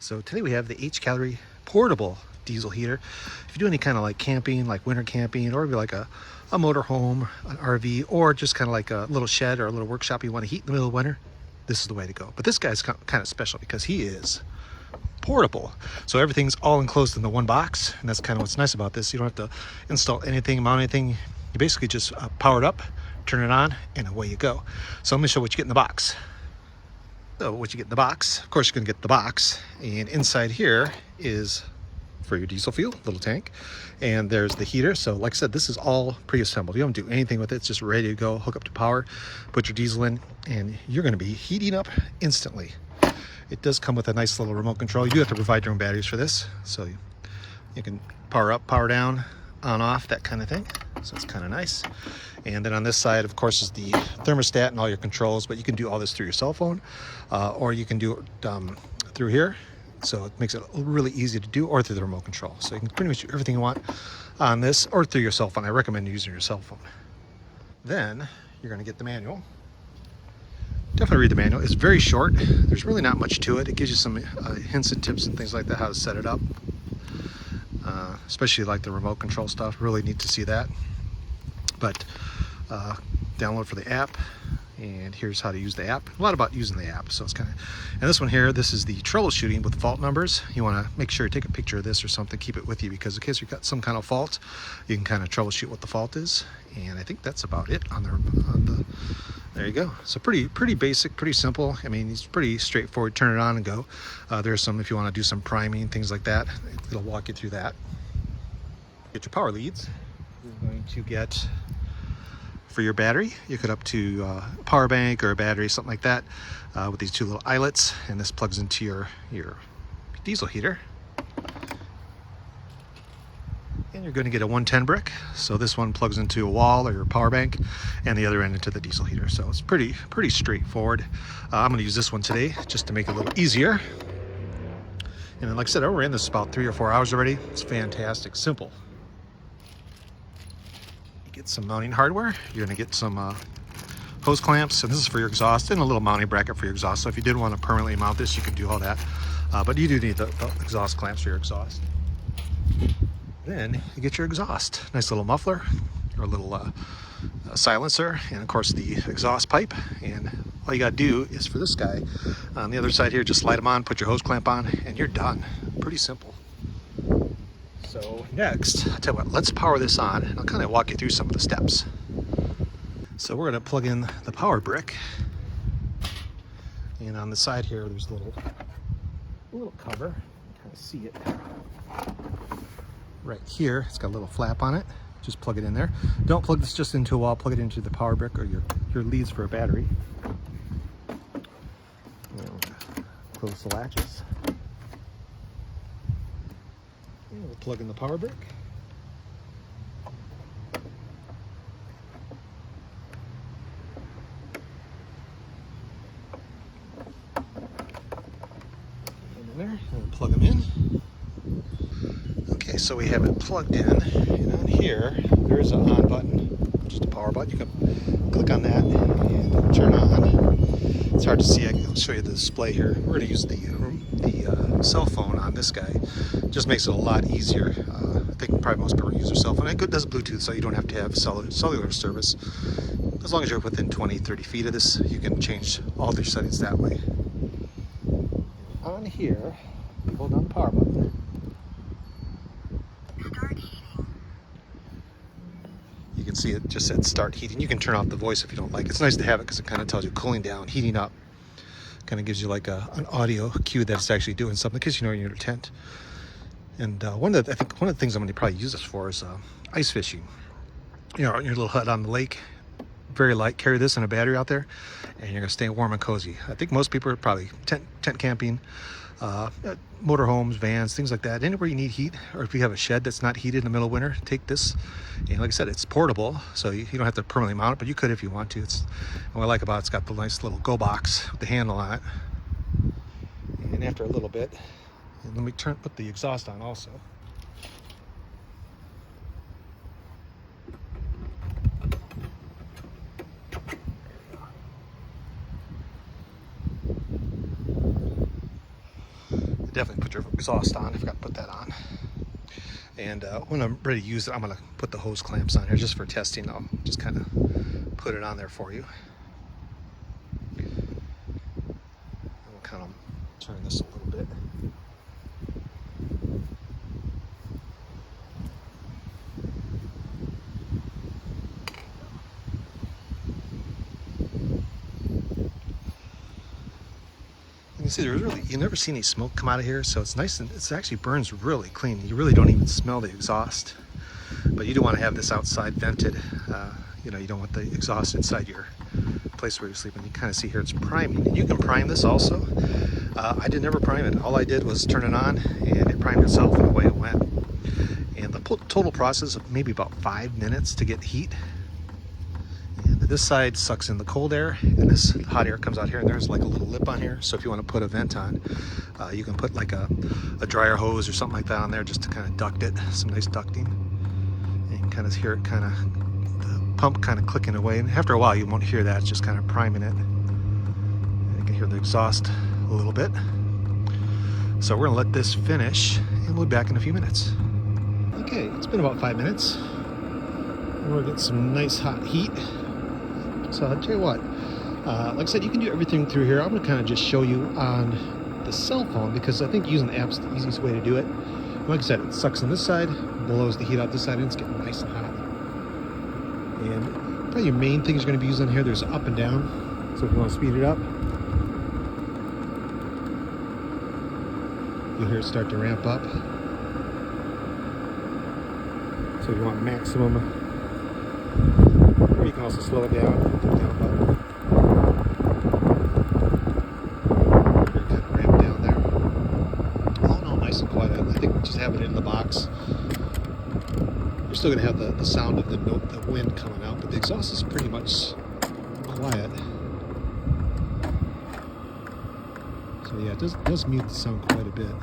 So today we have the Hcalory portable diesel heater. If you do any kind of like camping, like winter camping, or maybe like a motorhome, an RV, or just kind of like a little shed or a little workshop you want to heat in the middle of winter, this is the way to go. But this guy's kind of special because he is portable. So everything's all enclosed in the one box, and that's kind of what's nice about this. You don't have to install anything, mount anything. You basically just power it up, turn it on, and away you go. So I'm going to show what you get in the box. So what you get in the box, of course you're going to get the box, and inside here is for your diesel fuel, little tank, and there's the heater. So like I said, this is all pre-assembled. You don't do anything with it. It's just ready to go. Hook up to power, put your diesel in, and you're going to be heating up instantly. It does come with a nice little remote control. You do have to provide your own batteries for this, so you can power up, power down, on, off, that kind of thing. So it's kind of nice. And then on this side, of course, is the thermostat and all your controls, but you can do all this through your cell phone, or you can do it through here. So it makes it really easy to do, or through the remote control. So you can pretty much do everything you want on this, or through your cell phone. I recommend using your cell phone. Then you're going to get the manual. Definitely read the manual. It's very short. There's really not much to it. It gives you some hints and tips and things like that, how to set it up. Especially like the remote control stuff. Really need to see that. But download for the app, and here's how to use the app. A lot about using the app. So it's kind of, and this one here, this is the troubleshooting with fault numbers. You want to make sure you take a picture of this or something, keep it with you, because in case you've got some kind of fault, you can kind of troubleshoot what the fault is. And I think that's about it on the there you go. So pretty basic, pretty simple. I mean, it's pretty straightforward. Turn it on and go. There's some, if you want to do some priming, things like that, it'll walk you through that. Get your power leads. You're going to get, for your battery, you could up to a power bank or a battery, something like that, with these two little eyelets, and this plugs into your diesel heater. And you're going to get a 110 brick. So this one plugs into a wall or your power bank, and the other end into the diesel heater. So it's pretty straightforward. I'm going to use this one today just to make it a little easier. And then, like I said, I ran this about 3 or 4 hours already. It's fantastic, simple. Get some mounting hardware. You're going to get some hose clamps, and this is for your exhaust, and a little mounting bracket for your exhaust. So if you did want to permanently mount this, you can do all that. But you do need the exhaust clamps for your exhaust. Then you get your exhaust. Nice little muffler, or a little silencer, and of course the exhaust pipe. And all you got to do is, for this guy, on the other side here, just slide them on, put your hose clamp on, and you're done. Pretty simple. So next, I'll tell you what, let's power this on, and I'll kind of walk you through some of the steps. So we're going to plug in the power brick, and on the side here, there's a little cover. Kind of see it right here. It's got a little flap on it. Just plug it in there. Don't plug this just into a wall. Plug it into the power brick or your leads for a battery. Close the latches. And we'll plug in the power brick. In there, and we'll plug them in. Okay, so we have it plugged in, and on here there's an on button, just a power button. You can click on that and turn on. It's hard to see. I'll show you the display here. We're going to use the cell phone on this guy. Just makes it a lot easier. I think probably most people use their cell phone. It does Bluetooth, so you don't have to have cellular service. As long as you're within 20-30 feet of this, you can change all their settings that way. On here, you hold down the power button. You can see it just said start heating. You can turn off the voice if you don't like it. It's nice to have it because it kind of tells you cooling down, heating up. Kind of gives you like an audio cue that it's actually doing something, because you know you're in your tent. And one of the things I'm going to probably use this for is ice fishing. You know, in your little hut on the lake, very light. Carry this and a battery out there, and you're going to stay warm and cozy. I think most people are probably tent camping, motorhomes, vans, things like that. Anywhere you need heat, or if you have a shed that's not heated in the middle of winter, take this. And like I said, it's portable, so you don't have to permanently mount it, but you could if you want to. And what I like about it's got the nice little go box with the handle on it. And after a little bit, and let me put the exhaust on also. Definitely put your exhaust on. I forgot to put that on. And when I'm ready to use it, I'm going to put the hose clamps on here just for testing. I'll just kind of put it on there for you. And we'll kind of turn this a little bit. You can see there's really, you never see any smoke come out of here, so it's nice, and it actually burns really clean. You really don't even smell the exhaust. But you do want to have this outside vented. You know, you don't want the exhaust inside your place where you're sleeping. You kind of see here it's priming. And you can prime this also. I did never prime it. All I did was turn it on and it primed itself, and away it went. And the total process of maybe about 5 minutes to get heat. And this side sucks in the cold air, and this hot air comes out here, and there's like a little lip on here. So if you want to put a vent on, you can put like a dryer hose or something like that on there just to kind of duct it, some nice ducting. And you can kind of hear it kind of, the pump kind of clicking away. And after a while, you won't hear that. It's just kind of priming it. And you can hear the exhaust a little bit. So we're gonna let this finish, and we'll be back in a few minutes. Okay, it's been about 5 minutes. And we're getting some nice hot heat. So I'll tell you what, like I said, you can do everything through here. I'm going to kind of just show you on the cell phone, because I think using the app's the easiest way to do it. Like I said, it sucks on this side, blows the heat out this side, and it's getting nice and hot. And probably your main things you're going to be using here, there's up and down. So if you want to speed it up, you'll hear it start to ramp up. So if you want maximum, or you can also slow it down, hit the down button. Kind of ramp down there. All in all, nice and quiet. I think just having it in the box, you're still going to have the sound of the wind coming out, but the exhaust is pretty much quiet. So yeah, it does mute the sound quite a bit.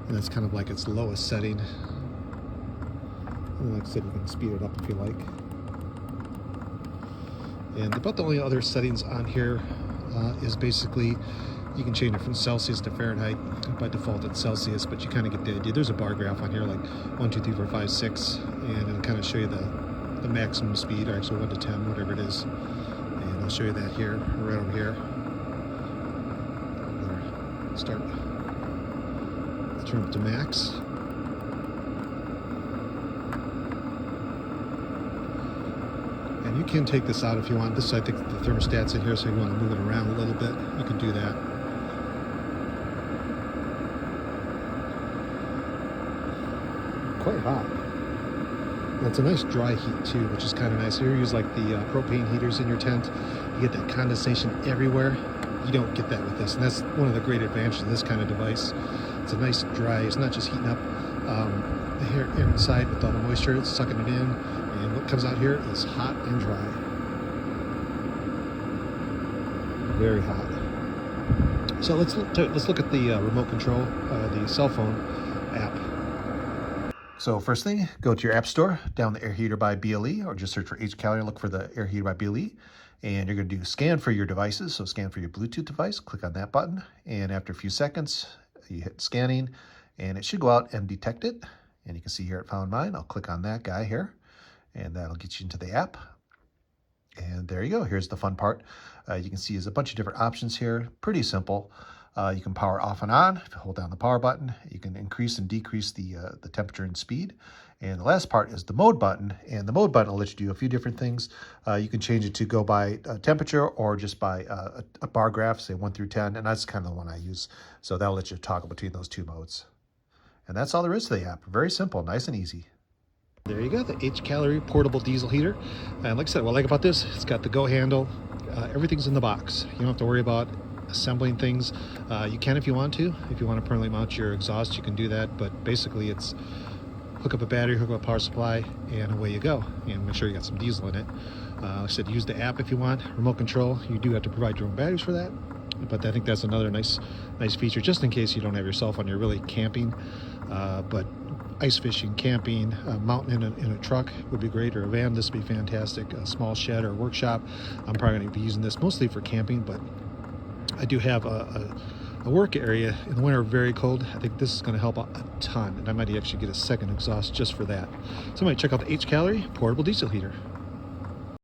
And that's kind of like its lowest setting. And like I said, you can speed it up if you like. And about the only other settings on here is basically you can change it from Celsius to Fahrenheit. By default it's Celsius, but you kind of get the idea. There's a bar graph on here, like 1, 2, 3, 4, 5, 6, and it'll kind of show you the maximum speed, or actually 1 to 10, whatever it is. And I'll show you that here, right over here. Start. Turn it to max. And you can take this out if you want. This, I think the thermostat's in here, so if you want to move it around a little bit, you can do that. Quite hot. And it's a nice dry heat too, which is kind of nice. If you use like the propane heaters in your tent, you get that condensation everywhere. You don't get that with this, and that's one of the great advantages of this kind of device. It's a nice dry, it's not just heating up the air inside with all the moisture, it's sucking it in, and what comes out here is hot and dry. Very hot. So let's look at the remote control, the cell phone app. So first thing, go to your app store, down the Air Heater by BLE, or just search for Hcalory, look for the Air Heater by BLE. And you're going to do scan for your devices. So scan for your Bluetooth device, click on that button. And after a few seconds, you hit scanning and it should go out and detect it. And you can see here it found mine. I'll click on that guy here and that'll get you into the app. And there you go. Here's the fun part. You can see there's a bunch of different options here. Pretty simple. You can power off and on. If you hold down the power button, you can increase and decrease the temperature and speed. And the last part is the mode button. And the mode button will let you do a few different things. You can change it to go by temperature or just by a bar graph, say 1 through 10. And that's kind of the one I use. So that'll let you toggle between those two modes. And that's all there is to the app. Very simple, nice and easy. There you go, the Hcalory portable diesel heater. And like I said, what I like about this, it's got the go handle. Everything's in the box. You don't have to worry about assembling things. You can if you want to. If you want to permanently mount your exhaust, you can do that. But basically it's hook up a battery, hook up a power supply, and away you go. And make sure you got some diesel in it. Like I said, use the app if you want. Remote control, you do have to provide your own batteries for that. But I think that's another nice feature, just in case you don't have your cell phone, you're really camping. But ice fishing, camping, mountain in a truck would be great, or a van. This would be fantastic. A small shed or workshop. I'm probably going to be using this mostly for camping, but I do have a work area in the winter, very cold. I think this is going to help out a ton, and I might actually get a second exhaust just for that. So I might check out the Hcalory portable diesel heater.